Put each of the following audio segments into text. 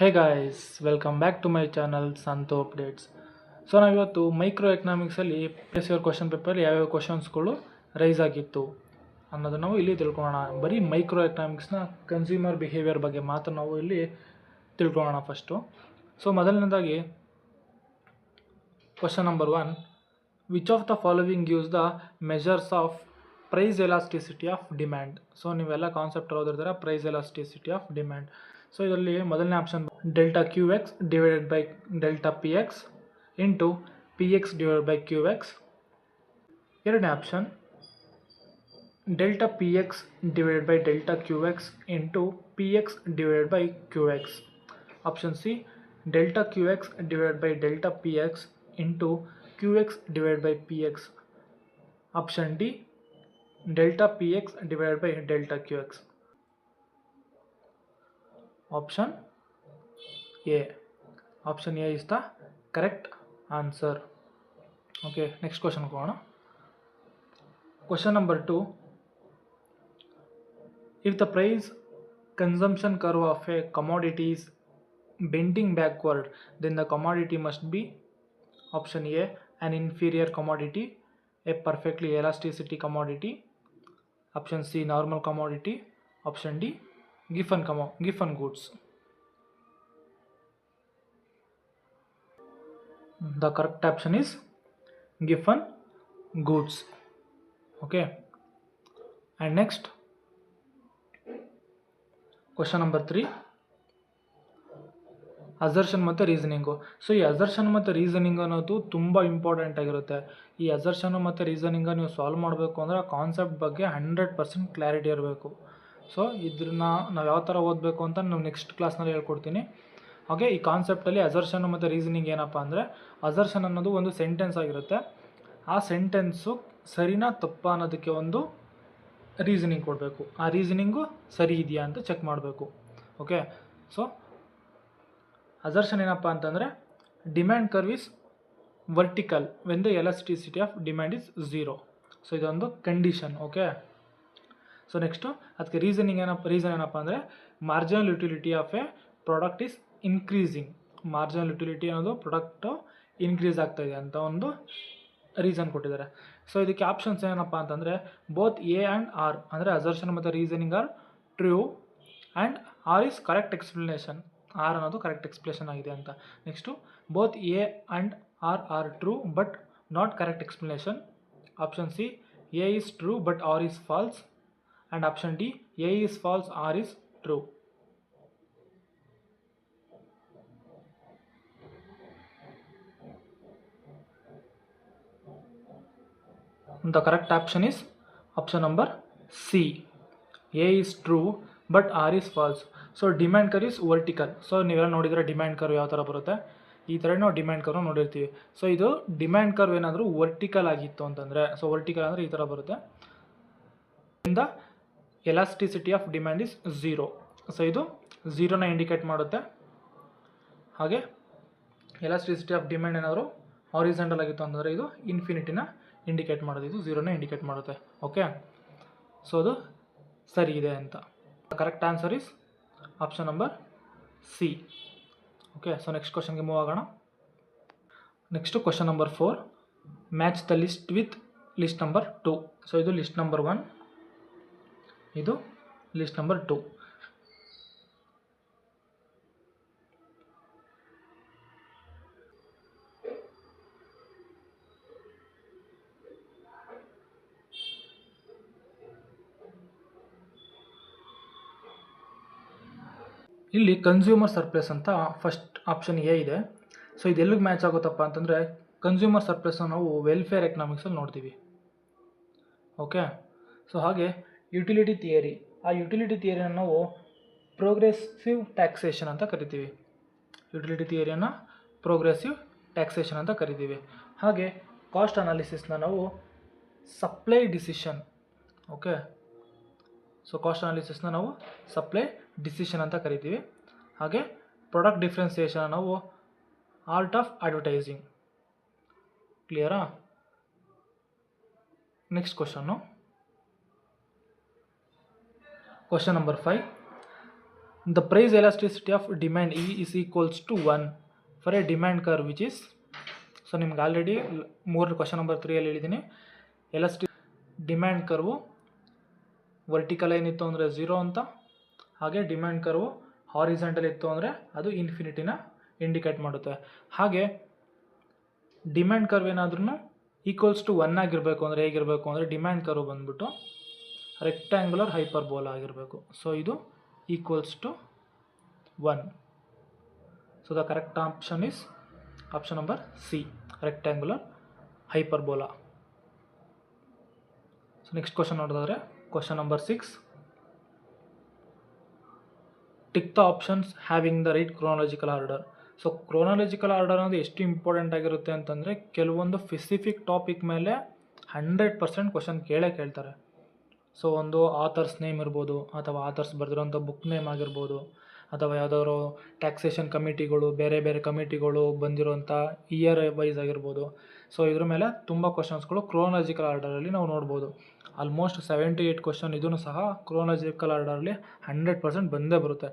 Hey guys, welcome back to my channel Santo Updates. So ನಾವಿವತ್ತು micro ಎಕನಾಮಿಕ್ಸಲ್ಲಿ previous year question paper ಯಾವ್ಯಾವ ಕ್ವಶನ್ಸ್ಗಳು rice ಆಗಿತ್ತು ಅನ್ನೋದನ್ನು ನಾವು ಇಲ್ಲಿ ತಿಳ್ಕೊಳ್ಳೋಣ. ಬರೀ ಮೈಕ್ರೋ ಎಕನಾಮಿಕ್ಸ್ನ ಕನ್ಸ್ಯೂಮರ್ ಬಿಹೇವಿಯರ್ ಬಗ್ಗೆ ಮಾತ್ರ ನಾವು ಇಲ್ಲಿ ತಿಳ್ಕೊಳ್ಳೋಣ ಫಸ್ಟು. ಸೊ ಮೊದಲನೇದಾಗಿ question number 1, which of the following gives the measures of price elasticity of demand. So ನೀವೆಲ್ಲ ಕಾನ್ಸೆಪ್ಟ್ ಓದಿರ್ತಾರೆ, price elasticity of demand. So ಇದರಲ್ಲಿ ಮೊದಲನೇ option delta Q X divided by delta P X into P X divided by Q X. ಎರಡನೇ option delta P X divided by delta Q X into P X divided by Q X. Option C delta Q X divided by delta P X into Q X divided by P X. Option D delta P X divided by delta Q X. Option A. Option A is the correct answer. Okay, next question ಹೋಗೋಣ. Question number 2, if the price consumption curve of a commodity is bending backward, then the commodity must be option A an inferior commodity, a perfectly elasticity commodity, option C normal commodity, option D giffen goods. The correct option is giffen goods. Okay, and next question number 3, assertion ಮತ್ತು reasoning. So ಈ assertion ಮತ್ತು reasoning ಅನ್ನೋದು ತುಂಬ important ಆಗಿರುತ್ತೆ. ಈ assertion ಮತ್ತು ರೀಸನಿಂಗ ನೀವು solve ಮಾಡಬೇಕು ಅಂದರೆ ಆ ಕಾನ್ಸೆಪ್ಟ್ ಬಗ್ಗೆ 100% ಕ್ಲಾರಿಟಿ ಇರಬೇಕು. ಸೊ ಇದನ್ನ ನಾವು ಯಾವ ಥರ ಓದಬೇಕು ಅಂತ ನಾವು ನೆಕ್ಸ್ಟ್ ಕ್ಲಾಸ್ನಲ್ಲಿ ಹೇಳ್ಕೊಡ್ತೀನಿ. ಹಾಗೆ ಈ ಕಾನ್ಸೆಪ್ಟಲ್ಲಿ ಅಸರ್ಷನ್ ಮತ್ತು ರೀಸನಿಂಗ್ ಏನಪ್ಪ ಅಂದರೆ, ಅಸರ್ಷನ್ ಅನ್ನೋದು ಒಂದು ಸೆಂಟೆನ್ಸ್ ಆಗಿರುತ್ತೆ. ಆ ಸೆಂಟೆನ್ಸು ಸರಿನಾ ತಪ್ಪಾ ಅನ್ನೋದಕ್ಕೆ ಒಂದು ರೀಸನಿಂಗ್ ಕೊಡಬೇಕು. ಆ ರೀಸನಿಂಗು ಸರಿ ಇದೆಯಾ ಅಂತ ಚೆಕ್ ಮಾಡಬೇಕು. ಓಕೆ, ಸೊ ಅಸರ್ಷನ್ ಏನಪ್ಪ ಅಂತಂದರೆ demand curve is vertical when the elasticity of demand is 0. So ಇದೊಂದು ಕಂಡೀಷನ್. ಓಕೆ, ಸೊ ನೆಕ್ಸ್ಟು ಅದಕ್ಕೆ ರೀಸನ್ ಏನಪ್ಪ ಅಂದರೆ marginal utility of A product is increasing. Marginal utility ಅನ್ನೋದು ಪ್ರಾಡಕ್ಟು ಇನ್ಕ್ರೀಸ್ ಆಗ್ತಾಯಿದೆ ಅಂತ ಒಂದು ರೀಸನ್ ಕೊಟ್ಟಿದ್ದಾರೆ. ಸೊ ಇದಕ್ಕೆ ಆಪ್ಷನ್ಸ್ ಏನಪ್ಪ ಅಂತಂದರೆ ಬೋತ್ ಎ ಆ್ಯಂಡ್ ಆರ್, ಅಂದರೆ ಅಸರ್ಷನ್ ಮತ್ತು reasoning are true and R is correct explanation. R ಅನ್ನೋದು ಕರೆಕ್ಟ್ ಎಕ್ಸ್ಪ್ಲೇಷನ್ ಆಗಿದೆ ಅಂತ. Next both A and R true but not correct explanation. Option C A is true but R is false, and option D A is false R is true. The correct option is option number C. A is true but R is false. So demand curve is vertical. So ನೀವೆಲ್ಲ ನೋಡಿದರೆ demand curve ಯಾವ ಥರ ಬರುತ್ತೆ, ಈ ಥರ ನಾವು demand curve ನೋಡಿರ್ತೀವಿ. So ಇದು ಡಿಮ್ಯಾಂಡ್ ಕರ್ವ್ ಏನಾದರೂ ವರ್ಟಿಕಲ್ ಆಗಿತ್ತು ಅಂತಂದರೆ, ಸೊ ವರ್ಟಿಕಲ್ ಅಂದರೆ ಈ ಥರ ಬರುತ್ತೆ. ಇಂದ elasticity of demand is 0. So ಇದು 0ನ ಇಂಡಿಕೇಟ್ ಮಾಡುತ್ತೆ. ಹಾಗೆ ಎಲಾಸ್ಟಿಸಿಟಿ ಆಫ್ ಡಿಮ್ಯಾಂಡ್ ಏನಾದರೂ ಹಾರಿಜಾಂಟಲ್ ಆಗಿತ್ತು ಅಂತಂದರೆ ಇದು ಇನ್ಫಿನಿಟಿನ ಇಂಡಿಕೇಟ್ ಮಾಡೋದು, ಇದು 0ನ ಇಂಡಿಕೇಟ್ ಮಾಡುತ್ತೆ. ಓಕೆ, ಸೊ ಅದು ಸರಿ ಇದೆ ಅಂತ. Correct answer is option number C. Okay, so next ಕ್ವಶನ್ಗೆ ಮೂವ್ ಆಗೋಣ. Next question number 4, match the list with list number 2. So ಇದು ಲಿಸ್ಟ್ ನಂಬರ್ 1, ಇದು ಲಿಸ್ಟ್ ನಂಬರ್ 2. ಇಲ್ಲಿ ಕನ್ಸ್ಯೂಮರ್ ಸರ್ಪ್ಲಸ್ ಅಂತ ಫಸ್ಟ್ ಆಪ್ಷನ್ ಎ ಇದೆ. ಸೊ ಇದೆಲ್ಲಿಗೆ ಮ್ಯಾಚ್ ಆಗುತ್ತಪ್ಪ ಅಂತಂದರೆ consumer ಸರ್ಪ್ಲಸ್ನ ನಾವು welfare ಎಕನಾಮಿಕ್ಸಲ್ಲಿ ನೋಡ್ತೀವಿ. ಓಕೆ, ಸೊ ಹಾಗೆ ಯುಟಿಲಿಟಿ ಥಿಯರಿ, ಆ ಯುಟಿಲಿಟಿ ಥಿಯರಿಯನ್ನು ನಾವು ಪ್ರೋಗ್ರೆಸಿವ್ ಟ್ಯಾಕ್ಸೇಷನ್ ಅಂತ ಕರಿತೀವಿ. ಯುಟಿಲಿಟಿ ಥಿಯರಿಯನ್ನು ಪ್ರೋಗ್ರೆಸಿವ್ ಟ್ಯಾಕ್ಸೇಷನ್ ಅಂತ ಕರಿತೀವಿ. ಹಾಗೆ ಕಾಸ್ಟ್ ಅನಾಲಿಸಿಸ್ನ ನಾವು supply decision. Okay, so cost ಅನಾಲಿಸಿಸ್ನ ನಾವು ಸಪ್ಲೈ ಡಿಸಿಷನ್ ಅಂತ ಕರಿತೀವಿ. ಹಾಗೆ ಪ್ರಾಡಕ್ಟ್ ಡಿಫ್ರೆನ್ಸಿಯೇಷನ್ ನಾವು ಆರ್ಟ್ ಆಫ್ ಅಡ್ವರ್ಟೈಸಿಂಗ್. ಕ್ಲಿಯರಾ? Next question, question number 5, the price elasticity of demand e is equals to 1 for a demand curve which is, so ನಿಮ್ಗೆ already 3 question number 3 ಹೇಳಿದ್ದೀನಿ. Demand ಕರ್ವು vertical ಏನಿತ್ತು ಅಂದರೆ 0 ಅಂತ, ಹಾಗೆ ಡಿಮ್ಯಾಂಡ್ ಕರ್ವು ಹಾರಿಜಾಂಟಲ್ ಇತ್ತು ಅಂದರೆ ಅದು ಇನ್ಫಿನಿಟಿನ ಇಂಡಿಕೇಟ್ ಮಾಡುತ್ತೆ. ಹಾಗೆ ಡಿಮ್ಯಾಂಡ್ ಕರ್ವ್ ಏನಾದ್ರೂ ಈಕ್ವಲ್ಸ್ ಟು 1 ಆಗಿರಬೇಕು ಅಂದರೆ ಹೇಗಿರಬೇಕು ಅಂದರೆ ಡಿಮ್ಯಾಂಡ್ ಕರ್ವ್ ಬಂದ್ಬಿಟ್ಟು ರೆಕ್ಟ್ಯಾಂಗುಲರ್ ಹೈಪರ್ಬೋಲಾ ಆಗಿರಬೇಕು. ಸೊ ಇದು equals to 1. So the correct option is option number C, rectangular hyperbola. So next question ನೋಡಿದ್ರೆ question number 6. Tick the options having the right chronological order. So chronological order ಅನ್ನೋದು ಎಷ್ಟು important ಆಗಿರುತ್ತೆ ಅಂತಂದರೆ ಕೆಲವೊಂದು specific topic ಮೇಲೆ 100% question ಕೇಳ್ತಾರೆ. So ಒಂದು author's name ಇರ್ಬೋದು, ಅಥವಾ ಆಥರ್ಸ್ ಬರೆದಿರೋಂಥ ಬುಕ್ ನೇಮ್ ಆಗಿರ್ಬೋದು, ಅಥವಾ ಯಾವುದಾದ್ರು ಟ್ಯಾಕ್ಸೇಷನ್ ಕಮಿಟಿಗಳು, ಬೇರೆ ಬೇರೆ ಕಮಿಟಿಗಳು ಬಂದಿರೋಂಥ ಇಯರ್ ವೈಸ್ ಆಗಿರ್ಬೋದು. ಸೊ ಇದ್ರ ಮೇಲೆ ತುಂಬ ಕ್ವಶನ್ಸ್ಗಳು ಕ್ರೋನಾಲಜಿಕಲ್ ಆರ್ಡರಲ್ಲಿ ನಾವು ನೋಡ್ಬೋದು. ಆಲ್ಮೋಸ್ಟ್ 7 to 8 ಕ್ವಶನ್ ಇದೂ ಸಹ ಕ್ರೋನಾಲಜಿಕಲ್ ಆರ್ಡರಲ್ಲಿ 100% ಬಂದೇ ಬರುತ್ತೆ.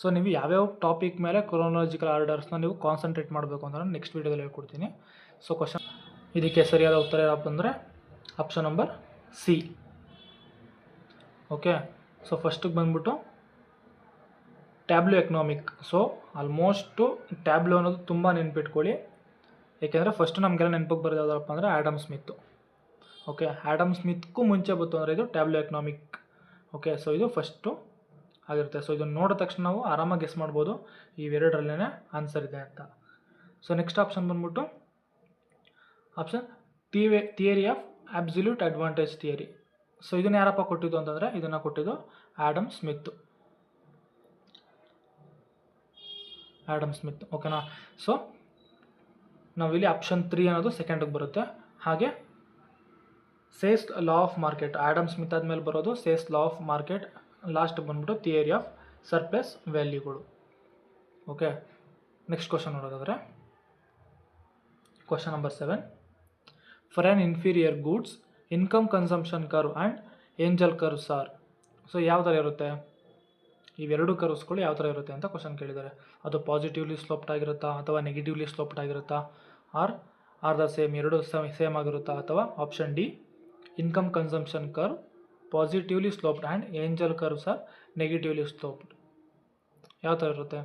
ಸೊ ನೀವು ಯಾವ್ಯಾವ ಟಾಪಿಕ್ ಮೇಲೆ ಕ್ರೋನಾಲಜಿಕಲ್ ಆರ್ಡರ್ಸ್ನ ನೀವು ಕಾನ್ಸಂಟ್ರೇಟ್ ಮಾಡಬೇಕು ಅಂತ ನಾನು ನೆಕ್ಸ್ಟ್ ವೀಡಿಯೋದಲ್ಲಿ ಹೇಳ್ಕೊಡ್ತೀನಿ. ಸೊ ಕ್ವಶನ್ ಇದಕ್ಕೆ ಸರಿಯಾದ ಉತ್ತರ ಏನಪ್ಪ ಅಂದರೆ option number C. Okay, so ಫಸ್ಟಿಗೆ ಬಂದ್ಬಿಟ್ಟು tableau economic. So almost tableau ಅನ್ನೋದು ತುಂಬ ನೆನ್ಪಿಟ್ಕೊಳ್ಳಿ, ಏಕೆಂದರೆ ಫಸ್ಟು ನಮಗೆಲ್ಲ ನೆನಪಿಗೆ ಬರೋದು ಯಾವುದಪ್ಪ ಅಂದರೆ ಆ್ಯಡಮ್ ಸ್ಮಿತ್. ಓಕೆ, ಆ್ಯಡಮ್ ಸ್ಮಿತ್ಗೂ ಮುಂಚೆ ಬಂತು ಅಂದರೆ ಇದು ಟ್ಯಾಬ್ಲೋ ಎಕನಾಮಿಕ್. ಓಕೆ, ಸೊ ಇದು ಫಸ್ಟು ಆಗಿರುತ್ತೆ. ಸೊ ಇದನ್ನು ನೋಡಿದ ತಕ್ಷಣ ನಾವು ಆರಾಮಾಗಿ ಗೆಸ್ ಮಾಡ್ಬೋದು ಇವೆರಡರಲ್ಲೇ ಆನ್ಸರ್ ಇದೆ ಅಂತ. ಸೊ ನೆಕ್ಸ್ಟ್ ಆಪ್ಷನ್ ಬಂದ್ಬಿಟ್ಟು option theory of absolute advantage theory. So ಇದನ್ನು ಯಾರಪ್ಪ ಕೊಟ್ಟಿದ್ದು ಅಂತಂದರೆ ಇದನ್ನು ಕೊಟ್ಟಿದ್ದು ಆ್ಯಡಮ್ ಸ್ಮಿತ್. ಓಕೆನಾ. ಸೊ ನಾವಿಲ್ಲಿ ಆಪ್ಷನ್ 3 ಅನ್ನೋದು ಸೆಕೆಂಡಿಗೆ ಬರುತ್ತೆ. ಹಾಗೆ Say's law of market, Adam Smith ಆದಮೇಲೆ ಬರೋದು Say's law of market, last ಬಂದ್ಬಿಟ್ಟು ಥಿಯರಿ ಆಫ್ ಸರ್ಪ್ಲಸ್ ವ್ಯಾಲ್ಯೂಗಳು. ಓಕೆ, ನೆಕ್ಸ್ಟ್ ಕ್ವಶನ್ ನೋಡೋದಾದರೆ question number 7. For an inferior goods income consumption curve and Engel curves are. So ಯಾವ ಥರ ಇರುತ್ತೆ, ಇವೆರಡು ಕರ್ವ್ಸ್ಗಳು ಯಾವ ಥರ ಇರುತ್ತೆ ಅಂತ ಕ್ವಶನ್ ಕೇಳಿದ್ದಾರೆ. ಅದು ಪಾಸಿಟಿವ್ಲಿ ಸ್ಲೋಪ್ಡ್ ಆಗಿರುತ್ತಾ, ಅಥವಾ ನೆಗೆಟಿವ್ಲಿ ಸ್ಲೋಪ್ಡ್ ಆಗಿರುತ್ತಾ, ಆರ್ ದ ಸೇಮ್, ಎರಡು ಸೇಮ್ ಆಗಿರುತ್ತಾ, ಅಥವಾ option D income consumption curve positively sloped and Engel curves are negatively sloped. ಯಾವ ಥರ ಇರುತ್ತೆ?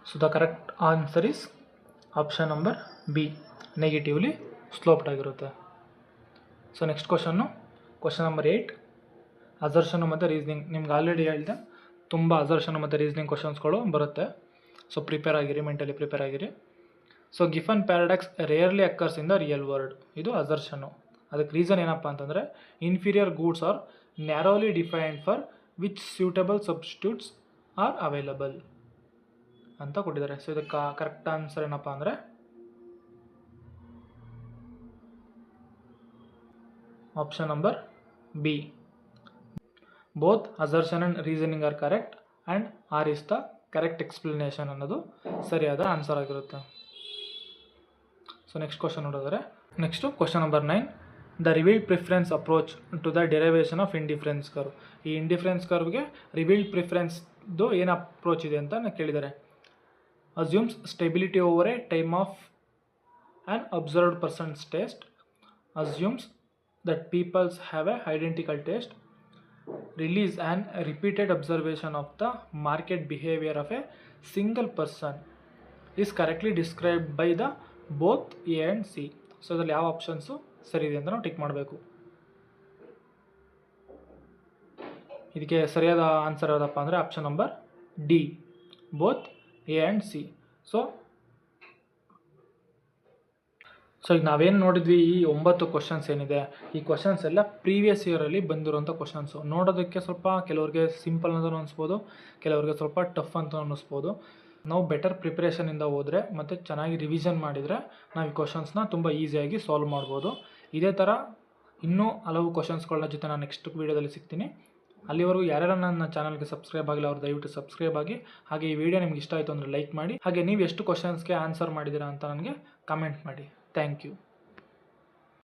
So the correct answer is option number B, negatively sloped ಆಗಿರುತ್ತೆ. So next question number 8. Assertion ಮತ್ತು reasoning. ನಿಮ್ಗೆ already ಹೇಳಿದೆ ತುಂಬ ಅಸರ್ಷನು ಮತ್ತು ರೀಸನಿಂಗ್ ಕ್ವಶನ್ಸ್ಗಳು ಬರುತ್ತೆ. ಸೊ ಮೆಂಟಲಿ ಪ್ರಿಪೇರ್ ಆಗಿರಿ. So Giffen paradox rarely occurs in the real world. ಇದು ಅಸರ್ಷನು. ಅದಕ್ಕೆ ರೀಸನ್ ಏನಪ್ಪ ಅಂತಂದರೆ inferior goods are narrowly defined for which suitable substitutes are available ಅಂತ ಕೊಟ್ಟಿದ್ದಾರೆ. ಸೊ ಇದಕ್ಕೆ ಕರೆಕ್ಟ್ ಆನ್ಸರ್ ಏನಪ್ಪ ಅಂದರೆ option number B, both assertion and reasoning are correct and R is the correct explanation ಅನ್ನೋದು ಸರಿಯಾದ ಆನ್ಸರ್ ಆಗಿರುತ್ತೆ. ಸೊ ನೆಕ್ಸ್ಟ್ ಕ್ವಶನ್ ನೋಡಿದರೆ question number 9. The revealed preference approach to the derivation of indifference curve. ಈ indifference ಕರ್ವ್ಗೆ revealed ಪ್ರಿಫರೆನ್ಸ್ದು ಏನು approach ಇದೆ ಅಂತ ಕೇಳಿದ್ದಾರೆ. Assumes stability over a time of an observed persons taste. Assumes that peoples have a identical taste. Release an repeated observation of the market behavior of a single person is correctly described by the both A and C. So ಇದರಲ್ಲಿ ಯಾವ options ಸರಿ ಇದೆ ಅಂತ ನಾವು tick ಮಾಡಬೇಕು. ಇದಕ್ಕೆ ಸರಿಯಾದ answer ಯಾವುದಪ್ಪ ಅಂದರೆ option number D, both A and C. So ಈಗ ನಾವೇನು ನೋಡಿದ್ವಿ, ಈ 9 ಕ್ವಶನ್ಸ್ ಏನಿದೆ, ಈ ಕ್ವಶನ್ಸ್ ಎಲ್ಲ ಪ್ರೀವಿಯಸ್ ಇಯರಲ್ಲಿ ಬಂದಿರೋಂಥ ಕ್ವಶನ್ಸು. ನೋಡೋದಕ್ಕೆ ಸ್ವಲ್ಪ ಕೆಲವ್ರಿಗೆ ಸಿಂಪಲ್ ಅಂತ ಅನಿಸ್ಬೋದು, ಕೆಲವ್ರಿಗೆ ಸ್ವಲ್ಪ ಟಫ್ ಅಂತ ಅನ್ನಿಸ್ಬೋದು. ನಾವು ಬೆಟರ್ ಪ್ರಿಪ್ರೇಷನಿಂದ ಹೋದರೆ ಮತ್ತು ಚೆನ್ನಾಗಿ ರಿವಿಷನ್ ಮಾಡಿದರೆ ನಾವು ಈ ಕ್ವಶನ್ಸ್ನ ತುಂಬ ಈಸಿಯಾಗಿ ಸಾಲ್ವ್ ಮಾಡ್ಬೋದು. ಇದೇ ಥರ ಇನ್ನೂ ಹಲವು ಕ್ವಶನ್ಸ್ಗಳ ಜೊತೆ ನಾನು ನೆಕ್ಸ್ಟ್ ವೀಡಿಯೋದಲ್ಲಿ ಸಿಗ್ತೀನಿ. ಅಲ್ಲಿವರೆಗೂ ಯಾರ್ಯಾರು ನನ್ನ ಚಾನಲ್ಗೆ ಸಬ್ಸ್ಕ್ರೈಬ್ ಆಗಿಲ್ಲ ಅವ್ರು ದಯವಿಟ್ಟು ಸಬ್ಸ್ಕ್ರೈಬ್ ಆಗಿ. ಹಾಗೆ ಈ ವಿಡಿಯೋ ನಿಮ್ಗೆ ಇಷ್ಟ ಆಯಿತು ಅಂದರೆ ಲೈಕ್ ಮಾಡಿ. ಹಾಗೆ ನೀವು ಎಷ್ಟು ಕ್ವಶನ್ಸ್ಗೆ ಆನ್ಸರ್ ಮಾಡಿದ್ದೀರಾ ಅಂತ ನನಗೆ ಕಮೆಂಟ್ ಮಾಡಿ. Thank you.